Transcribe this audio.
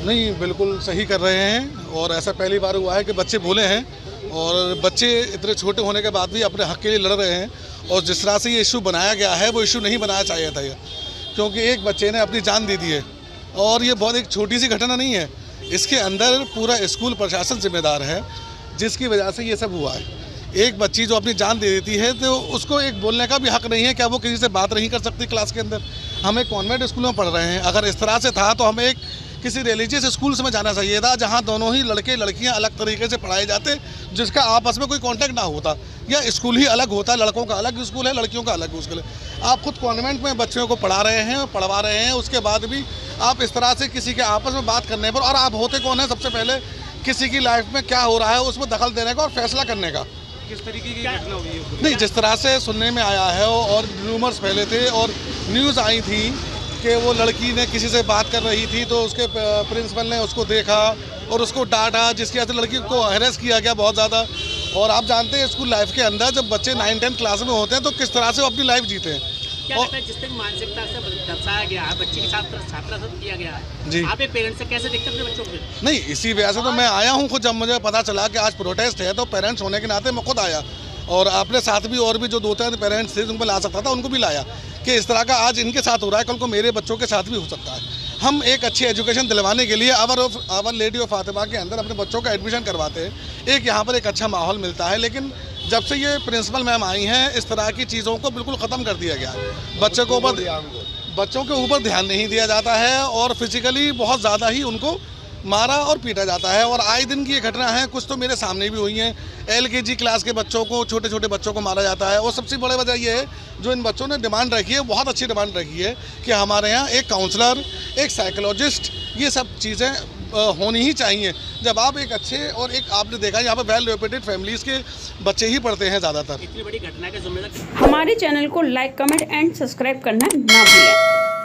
नहीं, बिल्कुल सही कर रहे हैं और ऐसा पहली बार हुआ है कि बच्चे बोले हैं और बच्चे इतने छोटे होने के बाद भी अपने हक़ के लिए लड़ रहे हैं। और जिस तरह से ये इशू बनाया गया है वो इशू नहीं बनाया चाहिए था ये, क्योंकि एक बच्चे ने अपनी जान दे दी है और ये बहुत एक छोटी सी घटना नहीं है। इसके अंदर पूरा स्कूल प्रशासन जिम्मेदार है जिसकी वजह से ये सब हुआ है। एक बच्ची जो अपनी जान दे देती है तो उसको एक बोलने का भी हक़ नहीं है, क्या वो किसी से बात नहीं कर सकती क्लास के अंदर? हम एक कॉन्वेंट स्कूल में पढ़ रहे हैं, अगर इस तरह से था तो हमें एक किसी रिलीजियस स्कूल्स में जाना चाहिए था जहां दोनों ही लड़के लड़कियां अलग तरीके से पढ़ाए जाते, जिसका आपस में कोई कांटेक्ट ना होता, या स्कूल ही अलग होता, लड़कों का अलग स्कूल है, लड़कियों का अलग स्कूल है। आप खुद कॉन्वेंट में बच्चों को पढ़ा रहे हैं, पढ़वा रहे हैं, उसके बाद भी आप इस तरह से किसी के आपस में बात करने पर, और आप होते कौन है सबसे पहले किसी की लाइफ में क्या हो रहा है उसमें दखल देने का और फैसला करने का। किस तरीके की घटना हुई है? नहीं, जिस तरह से सुनने में आया है और रूमर्स फैले थे और न्यूज़ आई थी कि वो लड़की ने किसी से बात कर रही थी तो उसके प्रिंसिपल ने उसको देखा और उसको डांटा, जिसकी वजह से लड़की को हैरेस किया गया बहुत ज़्यादा। और आप जानते हैं स्कूल लाइफ के अंदर जब बच्चे 9-10 क्लास में होते हैं तो किस तरह से वो अपनी लाइफ जीते हैं। क्या लगता है जिस तरह मानसिकता से दर्शाया गया है, बच्चे के साथ छात्रा साथ किया गया है जी, आप एक पेरेंट्स से कैसे देखते हैं अपने बच्चों को? नहीं, इसी वजह से तो मैं आया हूँ खुद। जब मुझे पता चला कि आज प्रोटेस्ट है तो पेरेंट्स होने के नाते मैं खुद आया और अपने साथ भी और भी जो 2-3 पेरेंट्स थे जिनको ला सकता था उनको भी लाया कि इस तरह का आज इनके साथ हो रहा है, कल को मेरे बच्चों के साथ भी हो सकता है। हम एक अच्छी एजुकेशन दिलवाने के लिए आवर लेडी ऑफ फातिमा के अंदर अपने बच्चों का एडमिशन करवाते हैं, एक यहाँ पर एक अच्छा माहौल मिलता है। लेकिन जब से ये प्रिंसिपल मैम आई हैं इस तरह की चीज़ों को बिल्कुल ख़त्म कर दिया गया है। बच्चों के ऊपर ध्यान नहीं दिया जाता है और फिजिकली बहुत ज़्यादा ही उनको मारा और पीटा जाता है। और आए दिन की ये घटना है, कुछ तो मेरे सामने भी हुई हैं। LKG क्लास के बच्चों को, छोटे छोटे बच्चों को मारा जाता है। और सबसे बड़ी वजह ये है जो इन बच्चों ने डिमांड रखी है, बहुत अच्छी डिमांड रखी है कि हमारे यहाँ एक काउंसलर, एक साइकोलॉजिस्ट, ये सब चीज़ें होनी ही चाहिए। जब आप एक अच्छे और एक आपने देखा यहाँ पर वेल रेपुटेड फैमिलीज़ के बच्चे ही पढ़ते हैं ज़्यादातर। इतनी बड़ी घटना के जिम्मेदार हमारे चैनल को लाइक, कमेंट एंड सब्सक्राइब करना ना भूलें।